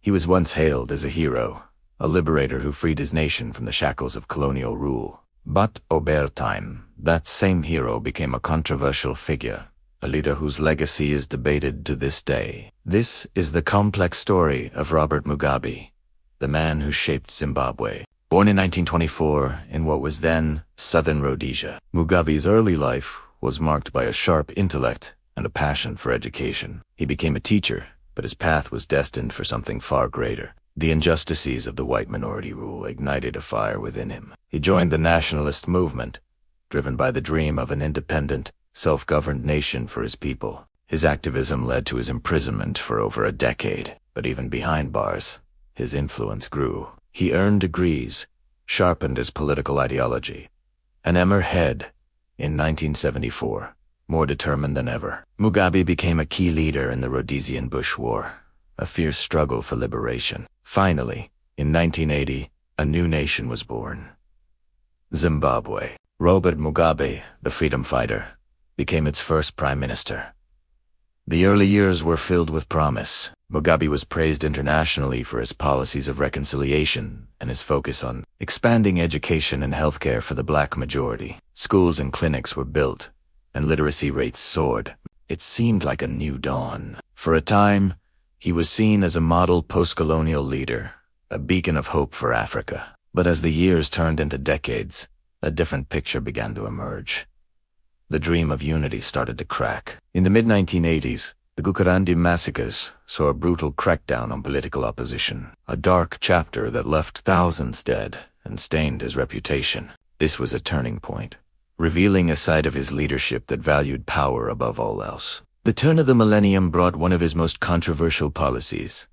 He was once hailed as a hero, a liberator who freed his nation from the shackles of colonial rule. But over time, that same hero became a controversial figure, a leader whose legacy is debated to this day. This is the complex story of Robert Mugabe, the man who shaped Zimbabwe. Born in 1924 in what was then southern Rhodesia, Mugabe's early life was marked by a sharp intellect and a passion for education. He became a teacher, but his path was destined for something far greater. The injustices of the white minority rule ignited a fire within him. He joined the nationalist movement, driven by the dream of an independent, self-governed nation for his people. His activism led to his imprisonment for over a decade, but even behind bars, his influence grew. He earned degrees, sharpened his political ideology, and emerged in 1974, more determined than ever. Mugabe became a key leader in the Rhodesian Bush War, a fierce struggle for liberation. Finally, in 1980, a new nation was born. Zimbabwe. Robert Mugabe, the freedom fighter, became its first prime minister. The early years were filled with promise. Mugabe was praised internationally for his policies of reconciliation and his focus on expanding education and healthcare for the black majority. Schools and clinics were built, and literacy rates soared. It seemed like a new dawn. For a time, he was seen as a model post-colonial leader, a beacon of hope for Africa. But as the years turned into decades, a different picture began to emerge. The dream of unity started to crack. In the mid-1980s, the Gukurahundi massacres saw a brutal crackdown on political opposition, a dark chapter that left thousands dead and stained his reputation. This was a turning point, revealing a side of his leadership that valued power above all else. The turn of the millennium brought one of his most controversial policies,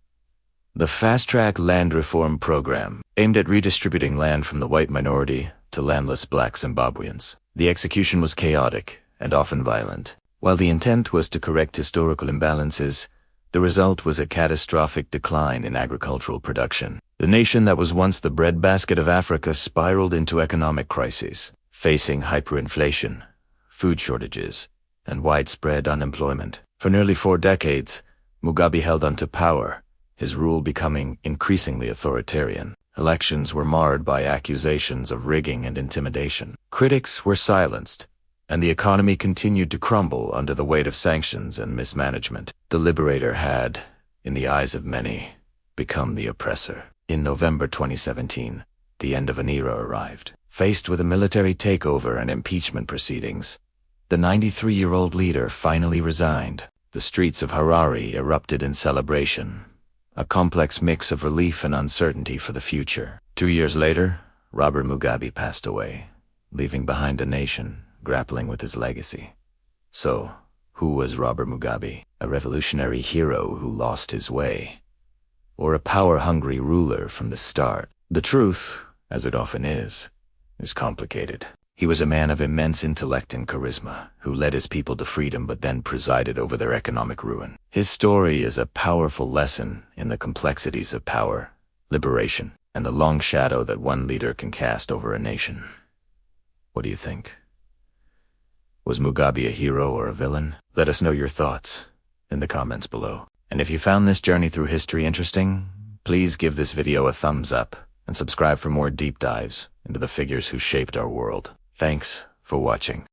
the fast-track land reform program, aimed at redistributing land from the white minority to landless black Zimbabweans. The execution was chaotic and often violent. While the intent was to correct historical imbalances, the result was a catastrophic decline in agricultural production. The nation that was once the breadbasket of Africa spiraled into economic crises, facing hyperinflation, food shortages, and widespread unemployment. For nearly 4 decades, Mugabe held onto power, his rule becoming increasingly authoritarian. Elections were marred by accusations of rigging and intimidation. Critics were silenced, and the economy continued to crumble under the weight of sanctions and mismanagement. The liberator had, in the eyes of many, become the oppressor. In November 2017, the end of an era arrived. Faced with a military takeover and impeachment proceedings, the 93-year-old leader finally resigned. The streets of Harare erupted in celebration, a complex mix of relief and uncertainty for the future. 2 years later, Robert Mugabe passed away, leaving behind a nation grappling with his legacy. So, who was Robert Mugabe? A revolutionary hero who lost his way? Or a power-hungry ruler from the start? The truth, as it often is complicated. He was a man of immense intellect and charisma, who led his people to freedom but then presided over their economic ruin. His story is a powerful lesson in the complexities of power, liberation, and the long shadow that one leader can cast over a nation. What do you think? Was Mugabe a hero or a villain? Let us know your thoughts in the comments below. And if you found this journey through history interesting, please give this video a thumbs up and subscribe for more deep dives into the figures who shaped our world. Thanks for watching.